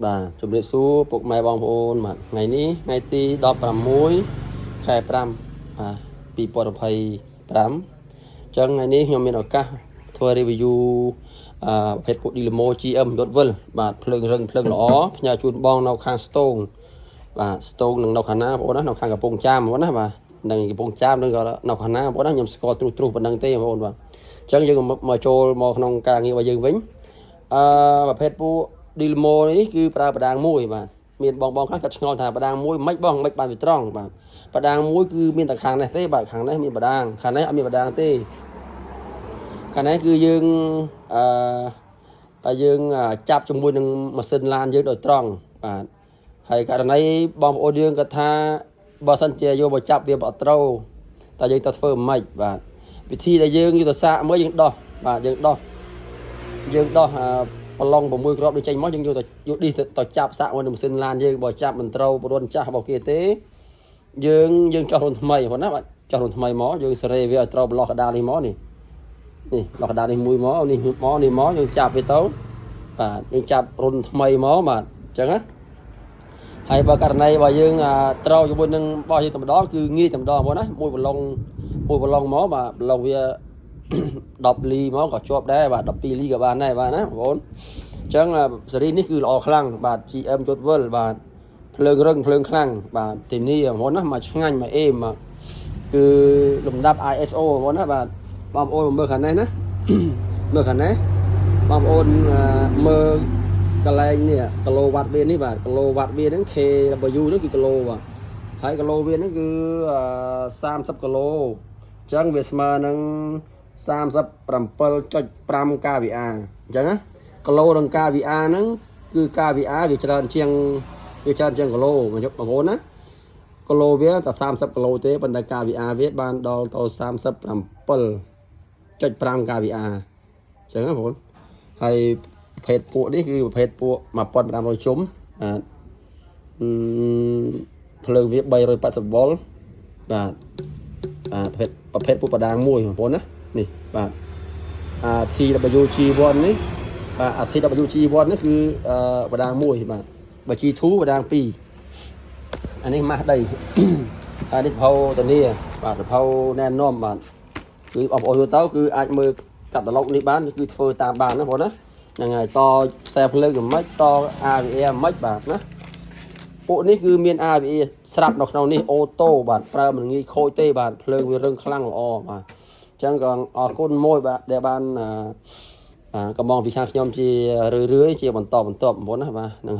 បាទជំរាបសួរពុកម៉ែបងប្អូនបាទថ្ងៃនេះថ្ងៃទី16ខែ52025ចឹងថ្ងៃនេះខ្ញុំមានឱកាសធ្វើ review ប្រភេទពួក Dynamo GM យត់វិលបាទភ្លើងរឹងភ្លើងល្អផ្ញើជូនបងនៅខាងស្ទងបាទស្ទងនឹងនៅខាងណាបងប្អូនណានៅខាងកំពង់ចាមបងប្អូនណាបាទនឹងកំពង់ចាមនឹងក៏នៅខាងណាបងប្អូនណាខ្ញុំស្គាល់ទ្រុសប៉ុណ្ណឹងទេបងប្អូនបាទចឹងយើងមកចូលមកក្នុងការងាររបស់យើងវិញប្រភេទពួក Dynamo នេះគឺប្រើបដាងមួយបាទមានបងខ្លះគាត់ឆ្ងល់ថាបដាងមួយមិនបានវាត្រង់បាទបដាងមួយគឺមានតែខាងនេះទេបាទខាងនេះមានបដាងខាងនេះអត់មានបដាងទេខាងនេះគឺយើងយើងចាប់ជាមួយនឹងម៉ាស៊ីនឡានយើងដោយត្រង់បាទហើយករណីបងប្អូនយើងគាត់ថាបើសិនជាយកមកចាប់វាអត់ត្រូវតែយើងទៅធ្វើមិនបាទវិធីដែលយើងយកទៅសាកមើលយើងដោះបាទយើងដោះប្រឡង6គ្រាប់ដូចចេញមកយើងយកទៅចាប់សាក់មួយនឹងម៉ាស៊ីនឡានយើងបើចាប់មិនត្រូវបរុនចាស់របស់គេទេយើងចោះរុនថ្មីបងណាបាទចោះរុនថ្មីមកយើងសេរីវាឲ្យត្រូវប្រឡោះកដាលនេះមកនេះប្រឡោះកដាលនេះមួយមកនេះមកយើងចាប់វាទៅបាទយើងចាប់រុនថ្មីមកបាទអញ្ចឹងណាហើយបើករណីបើយើងត្រូវជាមួយនឹងបោះយើងតែម្ដងគឺងាយតែម្ដងបងណាមួយប្រឡងមកបាទប្រឡងវា10លីមកក៏ជាប់ដែរបាទ12លីក៏បានដែរបាទណាបងប្អូនអញ្ចឹងសេរីនេះគឺល្អខ្លាំងបាទ GM យត់វិលបាទភ្លើងរឹងភ្លើងខ្លាំងបាទទីនេះបងប្អូនណាមកឆ្ងាញ់មកអេមបាទគឺលំដាប់ ISO បងប្អូនណាបាទបងប្អូនមើលខាងនេះណាមើលខាងនេះបងប្អូនមើលកន្លែងនេះគីឡូវ៉ាត់វានេះបាទគីឡូវ៉ាត់វាហ្នឹង kW ហ្នឹងគឺគីឡូបាទហើយគីឡូវាហ្នឹងគឺ30គីឡូអញ្ចឹងវាស្មើនឹង37.5 kVA អញ្ចឹងណាគីឡូនឹង kVA ហ្នឹងគឺ kVA វាច្រើនជាងគីឡូមកយកបងប្អូនណាគីឡូវាតែ30គីឡូទេប៉ុន្តែ kVA វាបានដល់ទៅ37.5 kVA អញ្ចឹងណាបងប្អូនហើយប្រភេទពួកនេះគឺប្រភេទពួក1500ជុំភ្លើងវា380 វ៉ុលបាទប្រភេទពួកបដាងមួយបងប្អូនណានេះបាទTWG1 នេះTWG1 នេះគឺបដាងមួយបាទបើ G2 បដាង2អានេះម៉ាស់ដីអានេះសភៅតានីបាទសភៅណែនាំបាទគឺបងប្អូនទៅគឺអាចមើលកាតាឡុកនេះបានគឺធ្វើតាមបានណាបងណាហ្នឹងហើយតខ្សែភ្លើងមិនខ្មិចត RVA មិនខ្មិចបាទណាពួកនេះគឺមាន RVA ស្រាប់នៅក្នុងនេះអូតូបាទប្រើមិនងាយខូចទេបាទភ្លើងវារឹងខ្លាំងល្អបាទអញ្ចឹងក៏អរគុណមួយបាទដែលបានកំងពីខាងខ្ញុំជារឿយជាបន្តបងប្អូនណាបាទ